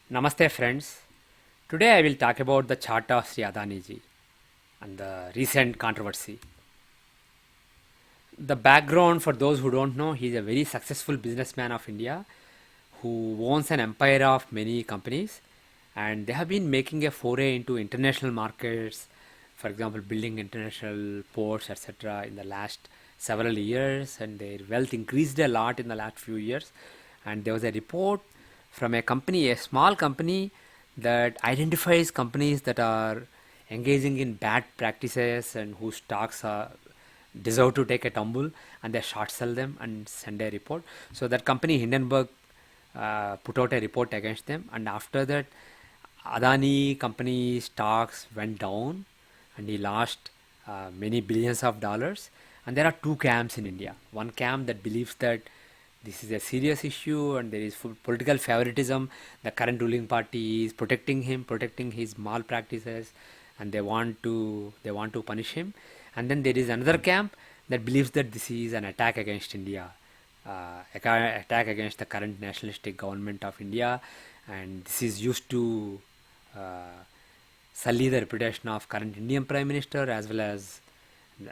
Namaste friends. Today I will talk about the chart of Sri Adani ji and the recent controversy. The background for those who don't know, he is a very successful businessman of India who owns an empire of many companies, and they have been making a foray into international markets, for example building international ports etc. in the last several years, and their wealth increased a lot in the last few years. And there was a report from a company, a small company, that identifies companies that are engaging in bad practices and whose stocks are deserve to take a tumble, and they short sell them and send a report. So that company Hindenburg put out a report against them, and after that Adani company stocks went down and he lost many billions of dollars. And there are two camps in India. One camp that believes that this is a serious issue and there is political favoritism. The current ruling party is protecting him, protecting his malpractices, and they want to punish him. And then there is another camp that believes that this is an attack against India, attack against the current nationalistic government of India, and this is used to uh, sully the reputation of current Indian Prime Minister as well as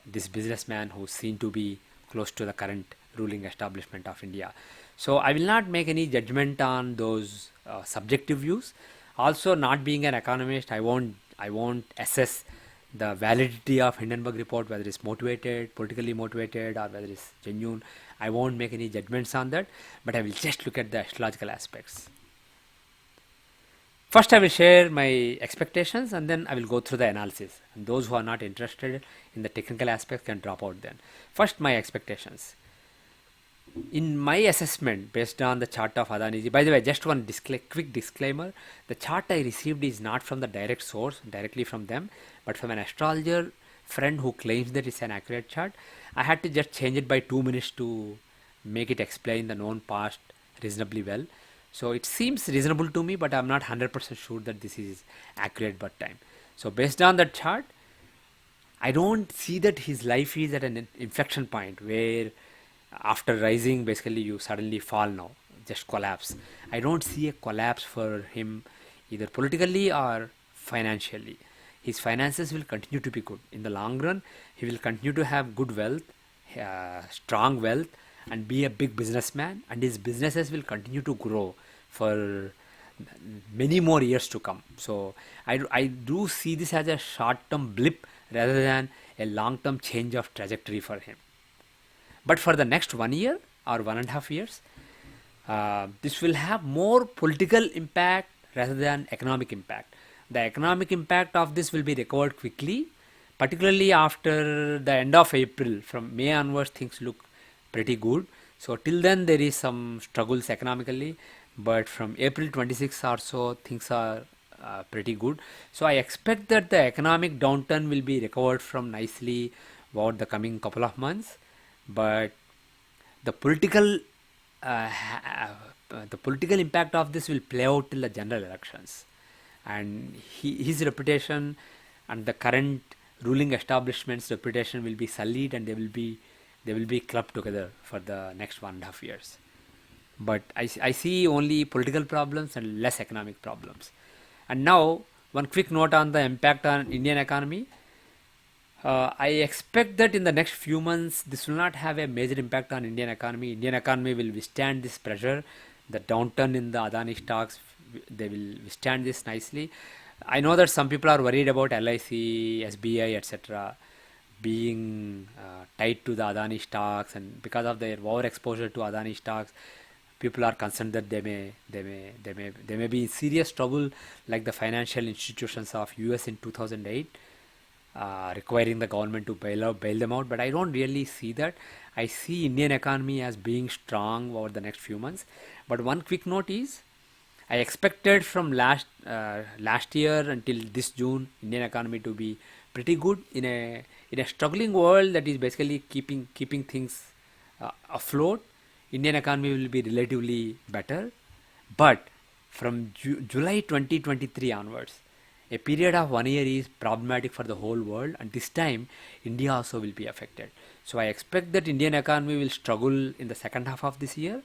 this businessman who's seen to be close to the current ruling establishment of India. So I will not make any judgment on those subjective views. Also, not being an economist, I won't assess the validity of Hindenburg report, whether it's motivated, politically motivated, or whether it's genuine. I won't make any judgments on that, but I will just look at the astrological aspects. First, I will share my expectations and then I will go through the analysis. And those who are not interested in the technical aspects can drop out then. First, my expectations. In my assessment, based on the chart of Adani ji, by the way, just one quick disclaimer: the chart I received is not from the direct source, directly from them, but from an astrologer friend who claims that it's an accurate chart. I had to just change it by 2 minutes to make it explain the known past reasonably well. So it seems reasonable to me, but I'm not 100% sure that this is accurate but time. So based on that chart, I don't see that his life is at an inflection point where after rising basically you suddenly fall now, just collapse. I don't see a collapse for him either politically or financially. His finances will continue to be good in the long run. He will continue to have good wealth, strong wealth, and be a big businessman, and his businesses will continue to grow for many more years to come. So I do see this as a short term blip rather than a long term change of trajectory for him. But for the next 1 year or 1.5 years, this will have more political impact rather than economic impact. The economic impact of this will be recovered quickly, particularly after the end of April. From May onwards, things look pretty good. So till then, there is some struggles economically, but from April 26 or so, things are pretty good. So I expect that the economic downturn will be recovered from nicely over the coming couple of months, but the political the political impact of this will play out till the general elections, and his reputation and the current ruling establishment's reputation will be sullied, and they will be clubbed together for the next 1.5 years. But I see only political problems and less economic problems. And now, one quick note on the impact on Indian economy. I expect that in the next few months, this will not have a major impact on Indian economy. Indian economy will withstand this pressure. The downturn in the Adani stocks, they will withstand this nicely. I know that some people are worried about LIC, SBI, etc. being tied to the Adani stocks, and because of their overexposure to Adani stocks, people are concerned that they may be in serious trouble, like the financial institutions of US in 2008, requiring the government to bail them out. But I don't really see that. I see Indian economy as being strong over the next few months. But one quick note is, I expected from last year until this June, Indian economy to be pretty good in a struggling world that is basically keeping things afloat. Indian economy will be relatively better, but from July 2023 onwards, a period of 1 year is problematic for the whole world, and this time India also will be affected. So I expect that Indian economy will struggle in the second half of this year,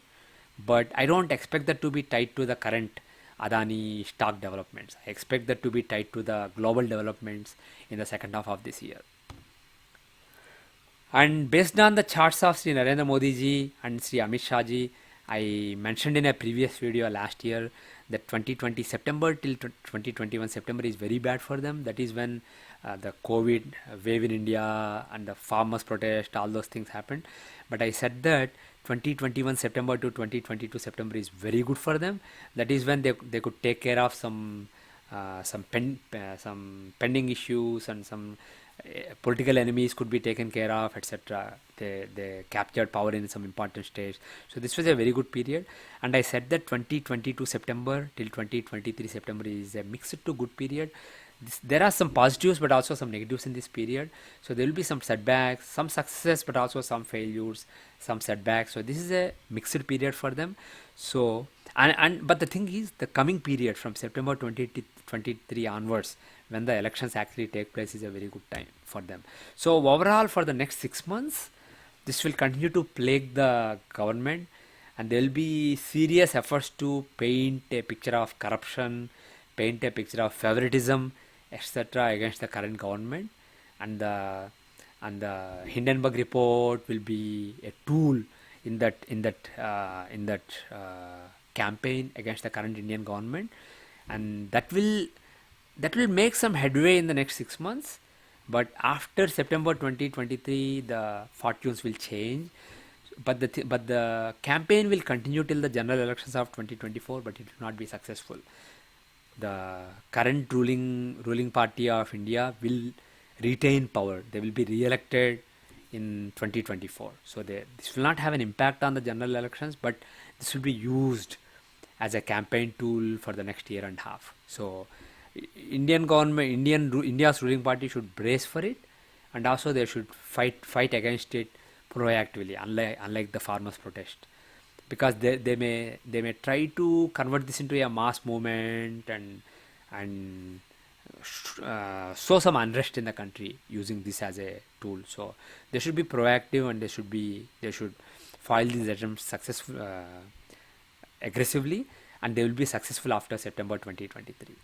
but I don't expect that to be tied to the current Adani stock developments. I expect that to be tied to the global developments in the second half of this year. And based on the charts of Sri Narendra Modi ji and Sri Amit Shah ji, I mentioned in a previous video last year that 2020 September till 2021 September is very bad for them. That is when the COVID wave in India and the farmers protest, all those things happened. But I said that 2021 September to 2022 September is very good for them. That is when they could take care of some pending issues, and some political enemies could be taken care of, etc. They captured power in some important states. So this was a very good period, and I said that 2022 September till 2023 September is a mixed to good period. There are some positives but also some negatives in this period. So there will be some setbacks, some successes, but also some failures, some setbacks. So this is a mixed period for them. So but the thing is, the coming period from September 2023 onwards, when the elections actually take place, is a very good time for them. So overall, for the next 6 months, this will continue to plague the government, and there will be serious efforts to paint a picture of corruption, paint a picture of favoritism, etc. against the current government. And the Hindenburg report will be a tool in that campaign against the current Indian government, and that will make some headway in the next 6 months. But after September 2023, the fortunes will change. But the campaign will continue till the general elections of 2024, but it will not be successful. The current ruling party of India will retain power. They will be re-elected in 2024. So this will not have an impact on the general elections, but this will be used as a campaign tool for the next year and a half. So India's ruling party should brace for it, and also they should fight against it proactively, unlike the farmers' protest, because they may try to convert this into a mass movement and sow some unrest in the country using this as a tool. So they should be proactive, and they should file these attempts aggressively, and they will be successful after September 2023.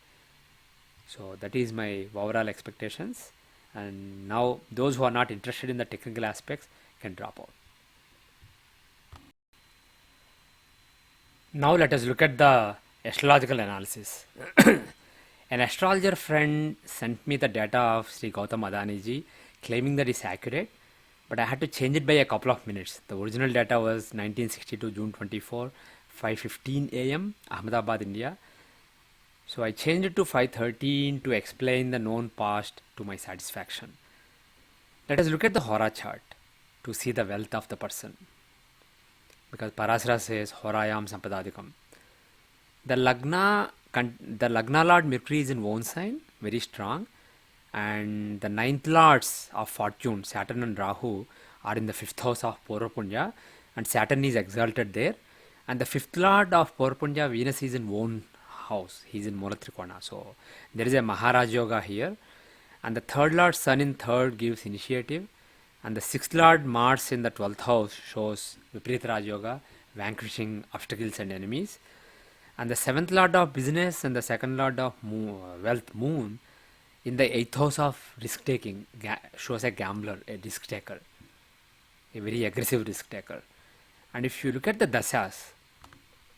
So that is my overall expectations, and now those who are not interested in the technical aspects can drop out. Now let us look at the astrological analysis. An astrologer friend sent me the data of Sri Gautam Adani ji, claiming that it's accurate, but I had to change it by a couple of minutes. The original data was 1962 June 24, 5:15 a.m. Ahmedabad, India. So I changed it to 5:13 to explain the known past to my satisfaction. Let us look at the Hora chart to see the wealth of the person, because Parasara says Horayam Sampadadikam. The Lagna Lord Mercury is in own sign, very strong, and the ninth lords of fortune, Saturn and Rahu, are in the fifth house of Purva Punya, and Saturn is exalted there. And the fifth lord of Purva Punya, Venus, is in own house. He is in Mula Trikona. So there is a Maharaj Yoga here. And the third lord, Sun in third, gives initiative. And the sixth lord, Mars, in the 12th house, shows Viparita Raj Yoga, vanquishing obstacles and enemies. And the seventh lord of business and the second lord of wealth, Moon, in the 8th house of risk taking, shows a gambler, a risk taker, a very aggressive risk taker. And if you look at the dasas,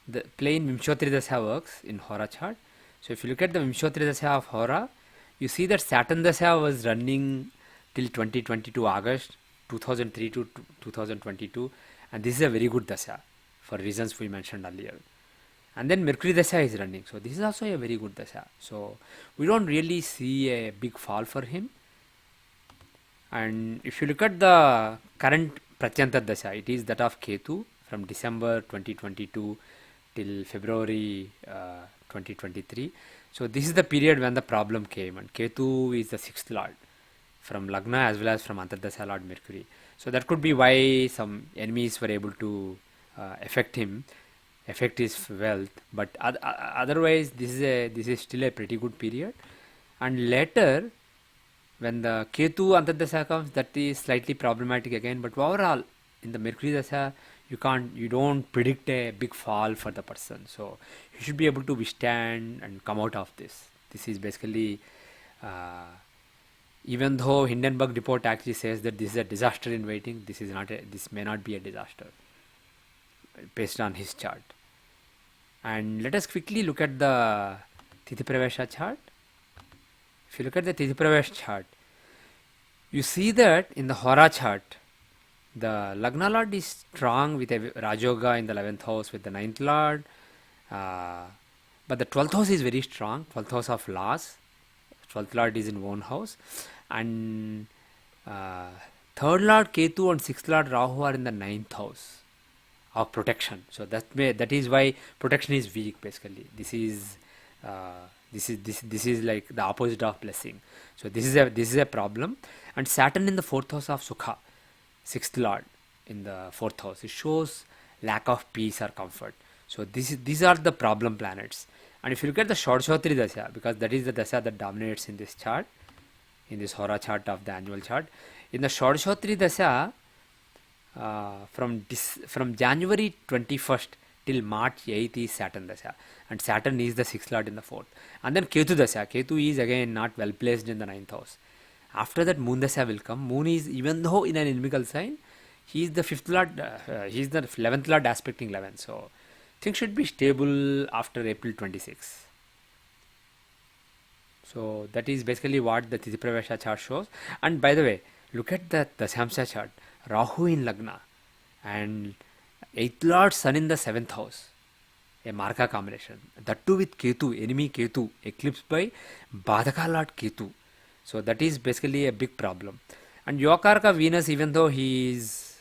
the plain Vimshottari Dasa works in Hora chart. So if you look at the Vimshottari Dasa of Hora, you see that Saturn Dasa was running till 2022 August 2003 to 2022, and this is a very good Dasa for reasons we mentioned earlier. And then Mercury Dasa is running, so this is also a very good Dasa. So we don't really see a big fall for him. And if you look at the current Pratyanta Dasa, it is that of Ketu from December 2022 till February 2023. So this is the period when the problem came, and Ketu is the sixth lord from Lagna as well as from Antardasa Lord Mercury. So that could be why some enemies were able to affect his wealth. But otherwise, this is still a pretty good period. And later, when the Ketu Antardasa comes, that is slightly problematic again. But overall, in the Mercury Dasa, you don't predict a big fall for the person. So you should be able to withstand and come out of this. This is basically, even though Hindenburg report actually says that this is a disaster in waiting, this may not be a disaster based on his chart. And let us quickly look at the Tithi Pravesha chart. If you look at the Tithi Pravesh chart, you see that in the Hora chart, the Lagna Lord is strong with a Rajoga in the 11th house with the 9th Lord. But the 12th house is very strong, 12th house of laws. 12th Lord is in one house. And 3rd Lord Ketu and 6th Lord Rahu are in the 9th house of protection. So that is why protection is weak basically. This is like the opposite of blessing. So this is a problem. And Saturn in the 4th house of Sukha, 6th Lord in the 4th house, it shows lack of peace or comfort. So these are the problem planets. And if you look at the Shodshotri Dasha, because that is the Dasha that dominates in this chart, in this Hora chart of the annual chart, in the Shodshotri Dasha, from January 21st till March 8th is Saturn Dasha, and Saturn is the 6th Lord in the 4th. And then Ketu Dasha, Ketu is again not well placed in the 9th house. After that Moon Dasha will come. Moon is, even though in an inimical sign, he is the 5th Lord, he is the 11th Lord aspecting 11. So things should be stable after April 26. So that is basically what the Tithi Pravesha chart shows. And by the way, look at the Samsa chart. Rahu in Lagna and 8th Lord Sun in the 7th house. A Marka combination. That too with Ketu, enemy Ketu, eclipsed by Badaka Lord Ketu. So that is basically a big problem. And Yokarka Venus, even though he is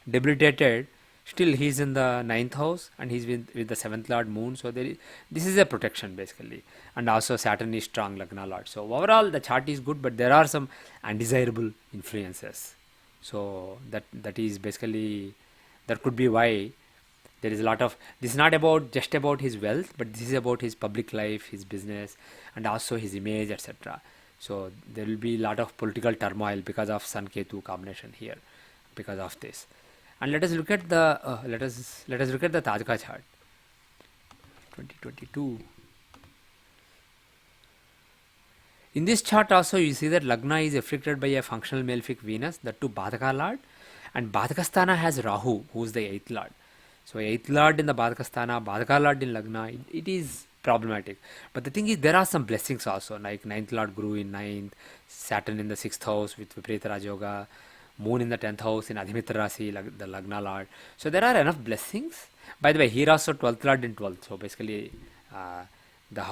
debilitated, still he is in the 9th house and he is with the 7th Lord Moon. So this is a protection basically. And also Saturn is strong Lagna Lord. So overall the chart is good, but there are some undesirable influences. So that is basically, that could be why there is a lot of, this is not just about his wealth, but this is about his public life, his business, and also his image, etc. So there will be a lot of political turmoil because of Sun Ketu combination here, because of this. And let us look at the let us look at the Taja chart 2022. In this chart also you see that Lagna is afflicted by a functional malefic Venus, that too Badaka Lord, and Badakasthana has Rahu, who is the 8th Lord. So 8th Lord in the Badakasthana, Badaka Lord in Lagna, it is problematic. But the thing is, there are some blessings also, like 9th Lord Guru in 9th, Saturn in the 6th house with Viparita Rajoga, Moon in the 10th house in Adhimitra Rasi, the Lagna Lord. So there are enough blessings. By the way, here also 12th Lord in 12th. So basically, the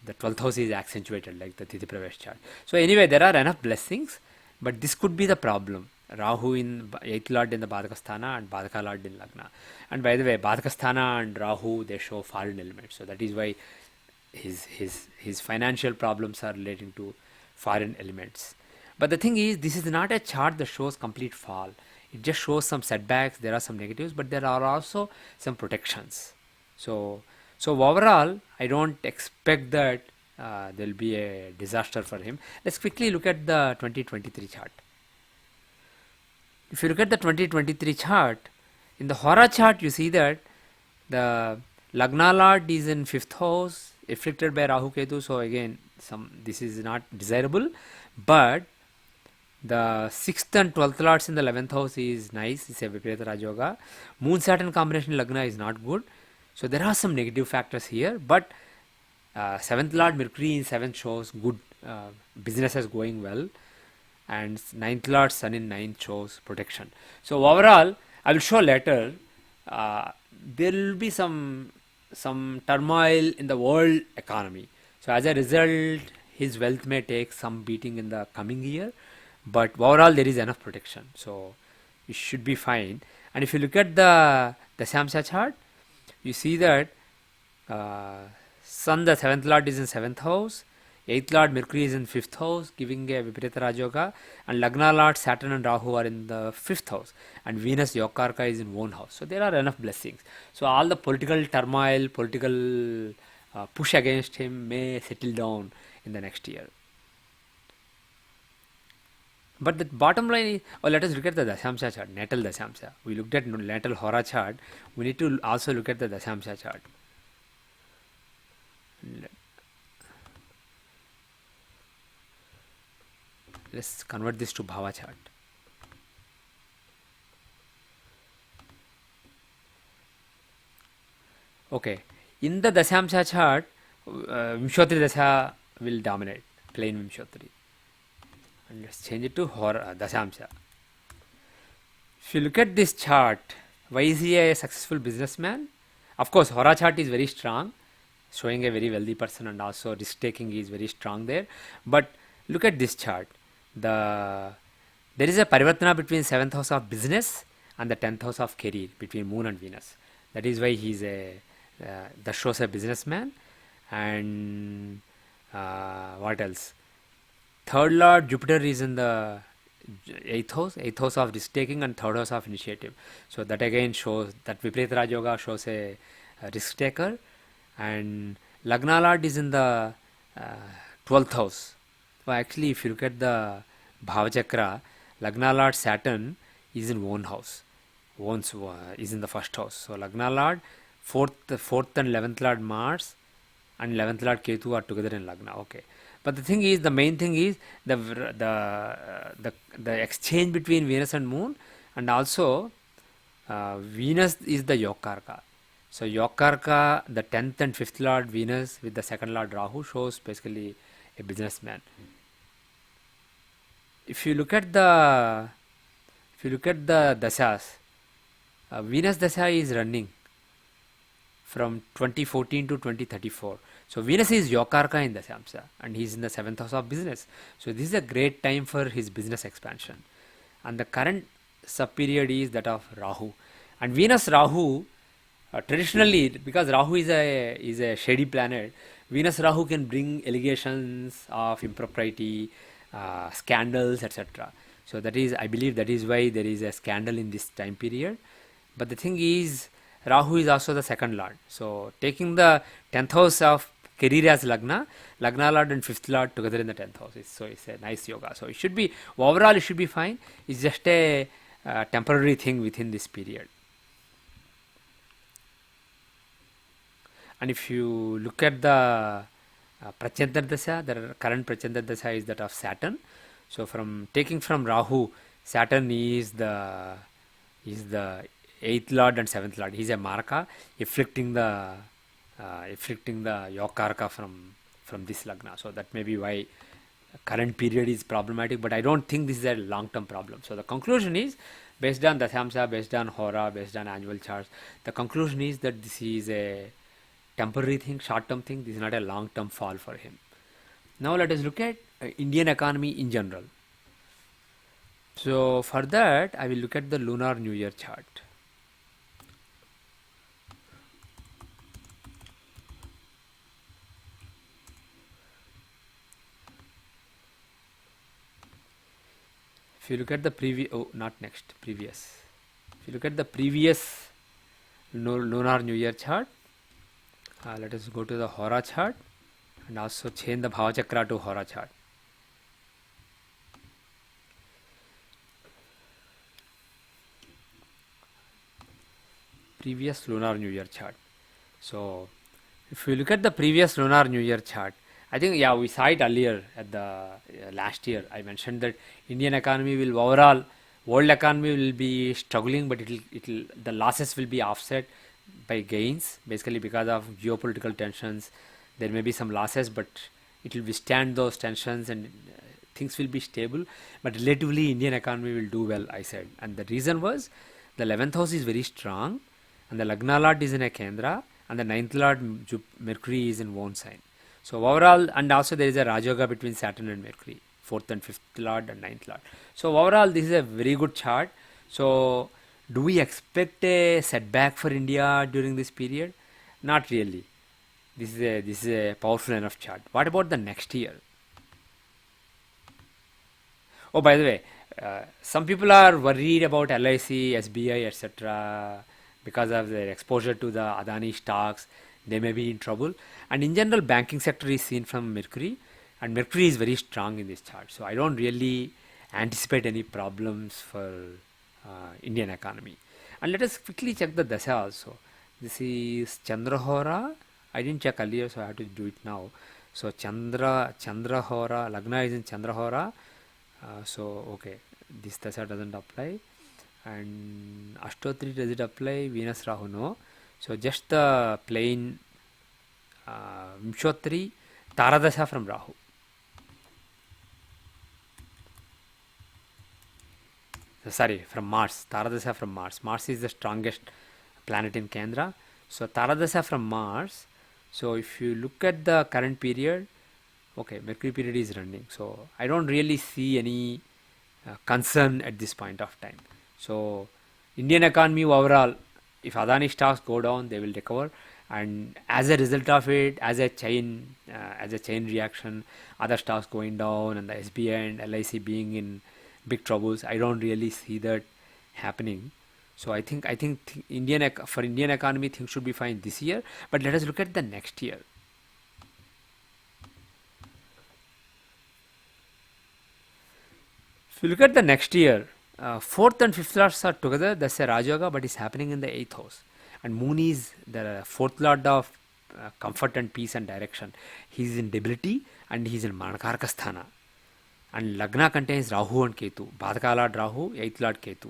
12th house is accentuated like the Tithi Pravesh chart. So anyway, there are enough blessings, but this could be the problem. Rahu in 8th Lord in the Badakasthana and Badaka Lord in Lagna. And by the way, Badakasthana and Rahu, they show foreign elements. So that is why his financial problems are relating to foreign elements. But the thing is, this is not a chart that shows complete fall. It just shows some setbacks, there are some negatives, but there are also some protections. So overall, I don't expect that there will be a disaster for him. Let's quickly look at the 2023 chart. If you look at the 2023 chart, in the Hora chart, you see that the Lagna Lord is in 5th house, afflicted by Rahu Ketu. So again, this is not desirable, but the 6th and 12th Lords in the 11th house is nice. It's a Viparita Rajoga. Moon Saturn combination Lagna is not good. So there are some negative factors here, but 7th Lord Mercury in 7th shows good business is going well, and 9th Lord Sun in 9th shows protection. So overall, I will show later, there will be some turmoil in the world economy. So as a result, his wealth may take some beating in the coming year, but overall there is enough protection. So it should be fine. And if you look at the Samsa chart, you see that Sun, the 7th Lord, is in 7th house, 8th Lord Mercury is in 5th house, giving a Viparita Rajoga, and Lagna Lord Saturn and Rahu are in the 5th house, and Venus Yokarka is in 1 house. So there are enough blessings. So all the political turmoil, political push against him may settle down in the next year. But the bottom line is, oh, let us look at the Dasamsa chart, natal Dasamsa. We looked at natal Hora chart. We need to also look at the Dasamsa chart. Let's convert this to Bhava chart. Okay, in the Dasamsa chart, Vimshotri Dasha will dominate, plain Vimshotri. And let's change it to Dasamsa. If you look at this chart, why is he a successful businessman? Of course, Hora chart is very strong, showing a very wealthy person, and also risk taking is very strong there. But look at this chart. There is a parivartana between 7th house of business and the 10th house of career, between Moon and Venus. That is why he's that shows a businessman. And what else? Third lord Jupiter is in the 8th house of risk taking and 3rd house of initiative. So that again shows that Viparita Raj Yoga shows a risk taker. And Lagna Lord is in the 12th house. So actually, if you look at the Bhava Chakra, Lagna Lord Saturn is in own house. Is in the first house. So Lagna Lord, 4th and 11th Lord Mars and 11th Lord Ketu are together in Lagna. Okay. But the thing is, the main thing is the exchange between Venus and Moon, and also Venus is the Yokarka. So Yokarka, the 10th and 5th Lord Venus with the 2nd Lord Rahu shows basically a businessman. If you look at the dashas, Venus dasha is running from 2014 to 2034. So Venus is Yokarka in the Samsa, and he is in the 7th house of business. So this is a great time for his business expansion. And the current sub period is that of Rahu. And Venus Rahu, traditionally, because Rahu is a shady planet, Venus Rahu can bring allegations of impropriety, scandals, etc. So that is, I believe that is why there is a scandal in this time period. But the thing is, Rahu is also the 2nd lord. So taking the 10th house of career as Lagna Lord and 5th lord together in the 10th house. So it's a nice yoga. So it should be, overall it should be fine. It's just a temporary thing within this period. And if you look at the Prachantar Dasha, the current Prachantar Dasha is that of Saturn. So taking from Rahu, Saturn is the 8th lord and 7th lord. He's a Maraka, afflicting the Yokarka from this Lagna. So that may be why current period is problematic, but I don't think this is a long-term problem. So the conclusion is, based on Dasamsa, based on Hora, based on annual charts, the conclusion is that this is a temporary thing, short-term thing. This is not a long-term fall for him. Now let us look at Indian economy in general. So for that, I will look at the Lunar New Year chart. If you look at the previous, If you look at the previous Lunar New Year chart, let us go to the Hora chart and also change the Bhava Chakra to Hora chart. Previous Lunar New Year chart. So if you look at the previous Lunar New Year chart, I think, yeah, we saw it earlier at the last year. I mentioned that Indian economy will overall, world economy will be struggling, but the losses will be offset by gains, basically because of geopolitical tensions. There may be some losses, but it will withstand those tensions and things will be stable. But relatively, Indian economy will do well, I said. And the reason was the 11th house is very strong, and the Lagna Lord is in a Kendra, and the 9th Lord Mercury is in one sign. So overall, and also there is a Rajoga between Saturn and Mercury, 4th and 5th Lord and 9th Lord. So overall, this is a very good chart. So do we expect a setback for India during this period? Not really. This is a powerful enough chart. What about the next year? Oh, by the way, some people are worried about LIC, SBI, etc. because of their exposure to the Adani stocks. They may be in trouble. And in general, banking sector is seen from Mercury, and Mercury is very strong in this chart. So I don't really anticipate any problems for Indian economy. And let us quickly check the dasha also. This is Chandrahora. I didn't check earlier, so I have to do it now. So Chandrahora, Lagna is in Chandrahora. So okay, this dasha doesn't apply. And Ashtotri, does it apply? Venus Rahu, no. So just the plain Vimshotri Taradasha from Rahu. Sorry, from Mars. Taradasha from Mars. Mars is the strongest planet in Kendra. So Taradasha from Mars. So if you look at the current period, okay, Mercury period is running. So I don't really see any concern at this point of time. So Indian economy overall, if Adani stocks go down, they will recover, and as a result of it, as a chain reaction, other stocks going down and the SBI and LIC being in big troubles, I don't really see that happening. So I think for Indian economy things should be fine this year. But let us look at the next year. If you look at the next year, 4th and 5th lords are together. That's a Rajayoga, but it's happening in the 8th house. And Moon is the 4th lord of comfort and peace and direction. He's in debility and he's in Manakarka Sthana. And Lagna contains Rahu and Ketu. Bhadaka Lord Rahu, 8th Lord Ketu.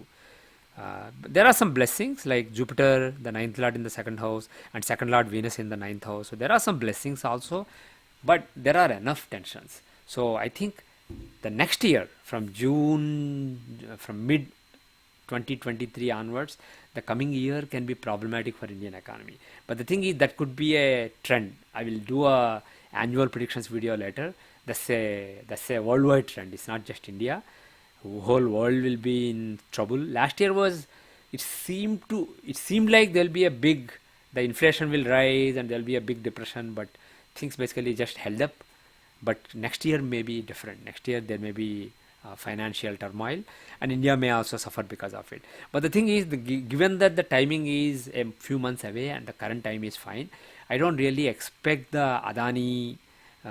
There are some blessings like Jupiter, the 9th Lord in the 2nd house, and 2nd Lord Venus in the 9th house. So there are some blessings also, but there are enough tensions. So I think the next year, from mid 2023 onwards, the coming year can be problematic for Indian economy. But the thing is, that could be a trend. I will do a annual predictions video later. That's a worldwide trend. It's not just India. Whole world will be in trouble. Last year it seemed like the inflation will rise and there'll be a big depression, but things basically just held up. But next year may be different. Next year there may be financial turmoil, and India may also suffer because of it. But the thing is, given that the timing is a few months away and the current time is fine, I don't really expect the Adani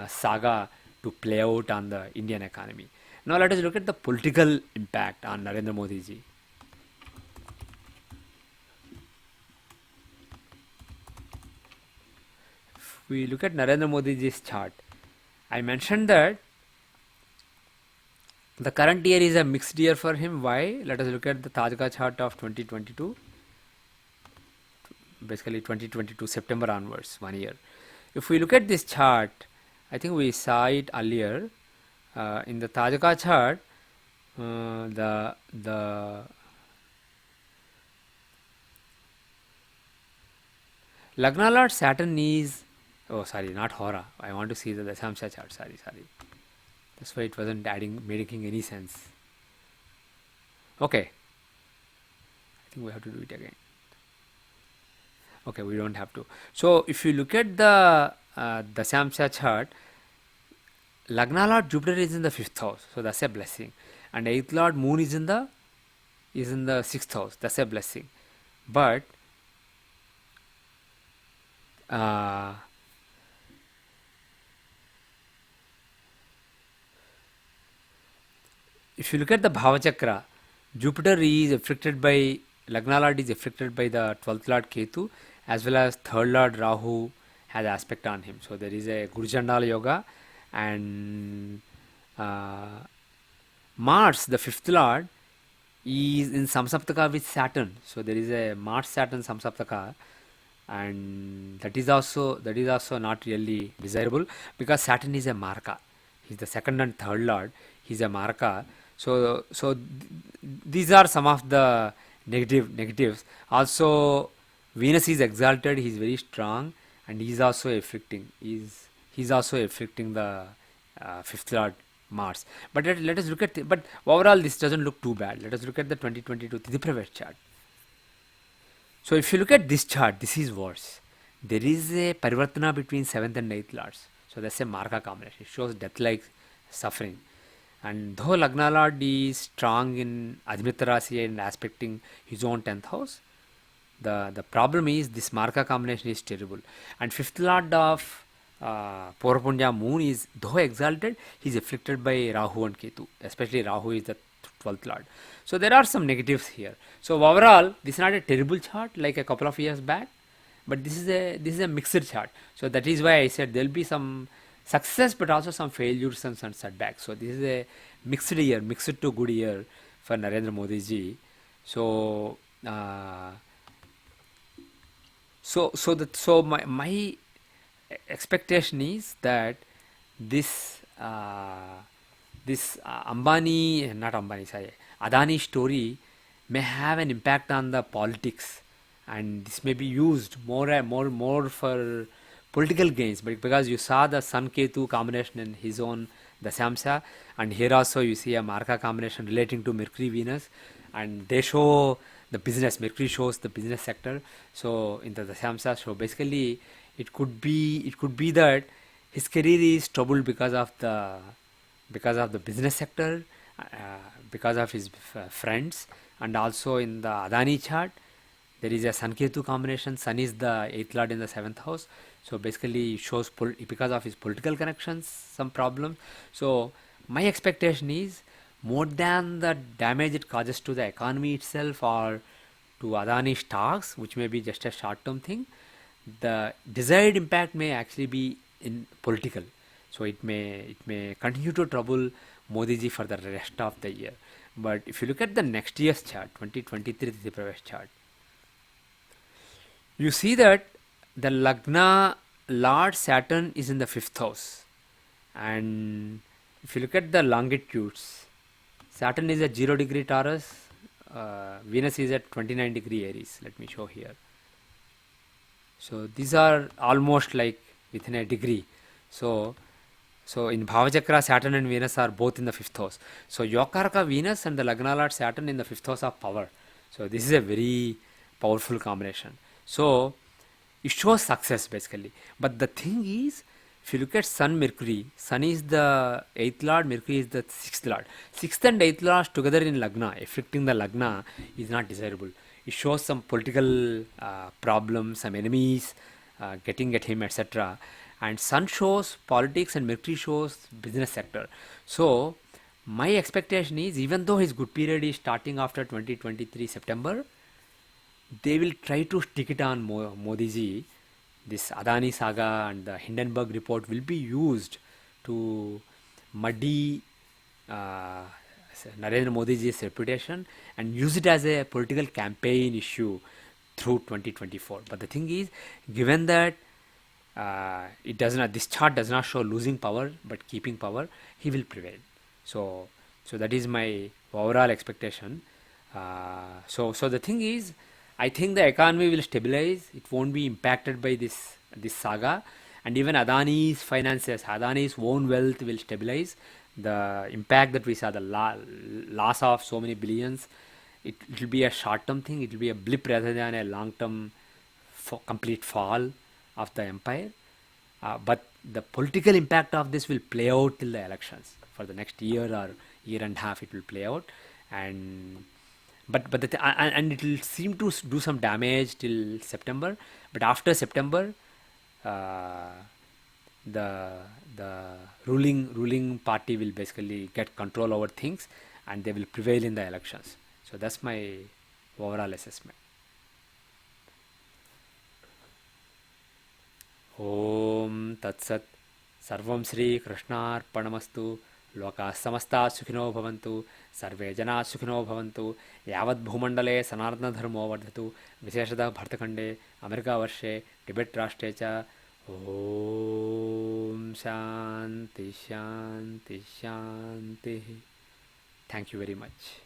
saga to play out on the Indian economy. Now let us look at the political impact on Narendra Modi ji. If we look at Narendra Modi ji's chart, I mentioned that the current year is a mixed year for him. Why? Let us look at the Taja chart of 2022. Basically 2022 September onwards, 1 year. If we look at this chart, I think we saw it earlier. In the Taja chart, the Lagna Lord Saturn is, oh sorry, not Hora. I want to see the Samsa chart. Sorry. That's why it wasn't making any sense. Okay. I think we have to do it again. Okay, we don't have to. So if you look at the Samsa chart, Lagna Lord Jupiter is in the 5th house, so that's a blessing. And 8th Lord Moon is in the 6th house, that's a blessing. But if you look at the Bhava Chakra, Jupiter is affected by, Lagna Lord is affected by the 12th Lord Ketu, as well as 3rd Lord Rahu has aspect on him. So there is a Guru Chandala Yoga, and Mars, the 5th Lord, is in Samsaptaka with Saturn. So there is a Mars Saturn Samsaptaka, and that is also not really desirable, because Saturn is a Marka. He's the 2nd and 3rd Lord. He's a Marka. So these are some of the negatives. Also, Venus is exalted. He's very strong, and he's also affecting the 5th Lord Mars. But let us look at but overall this doesn't look too bad. Let us look at the 2022 Thidipravesh chart. So if you look at this chart, this is worse. There is a Parivartana between 7th and 8th Lords. So that's a Marka combination. It shows death-like suffering. And though Lagna Lord is strong in Adimitra Rasi and aspecting his own 10th house, the problem is this Marka combination is terrible. And 5th Lord of Purvapunya moon is, though exalted, he is afflicted by Rahu and Ketu. Especially Rahu is the 12th lord. So there are some negatives here. So overall, this is not a terrible chart like a couple of years back, but this is a mixed chart. So that is why I said there will be some success, but also some failures and some setbacks. So this is a mixed year, mixed to good year for Narendra Modi ji. So my expectation is that this Ambani, not Ambani, sorry, Adani story may have an impact on the politics, and this may be used more and more for political gains. But because you saw the Sun Ketu combination in his own the Samsa, and here also you see a Marka combination relating to Mercury Venus, and they show the business. Mercury shows the business sector. So in the Samsa, so basically it could be that his career is troubled because of the business sector, because of his friends, and also in the Adani chart there is a Sun Ketu combination. Sun is the 8th lord in the 7th house, so basically it shows because of his political connections some problem. So my expectation is more than the damage it causes to the economy itself or to Adani stocks, which may be just a short term thing, the desired impact may actually be in political. So it may continue to trouble Modi ji for the rest of the year. But if you look at the next year's chart, 2023 Pravesh chart, you see that the Lagna Lord Saturn is in the 5th house. And if you look at the longitudes, Saturn is at 0 degree Taurus, Venus is at 29 degree Aries. Let me show here. So these are almost like within a degree. So in Bhavachakra, Saturn and Venus are both in the 5th house. So Yokaraka Venus and the Lagna Lord Saturn in the 5th house of power. So this is a very powerful combination. So it shows success basically. But the thing is, if you look at Sun Mercury, Sun is the 8th lord, Mercury is the 6th lord. 6th and 8th lords together in Lagna, affecting the Lagna is not desirable. It shows some political problems, some enemies getting at him, etc. And Sun shows politics and Mercury shows business sector. So my expectation is, even though his good period is starting after 2023 September, they will try to stick it on Modi ji. This Adani Saga and the Hindenburg report will be used to muddy Narendra Modi ji's reputation and use it as a political campaign issue through 2024. But the thing is, given that this chart does not show losing power but keeping power, he will prevail. So that is my overall expectation. So the thing is, I think the economy will stabilize. It won't be impacted by this saga, and even Adani's finances, Adani's own wealth will stabilize. The impact that we saw, the loss of so many billions, it will be a short-term thing. It will be a blip rather than a long-term complete fall of the empire. But the political impact of this will play out till the elections. For the next year or year and a half, it will play out, and it will seem to do some damage till September. But after September, the ruling party will basically get control over things, and they will prevail in the elections. So that's my overall assessment. Om Tat Sat. Sarvam Sri Krishnarpanamastu. लोकाः समस्ताः सुखिनो भवन्तु, सर्वे जनाः सुखिनो भवन्तु, यावत् भूमण्डले सनातनधर्मो वर्धतु, विशेषतः भारतखण्डे, अमेरिकावर्षे, Tibet राष्ट्रे च। ॐ शान्ति शान्ति शान्तिः। Thank you very much.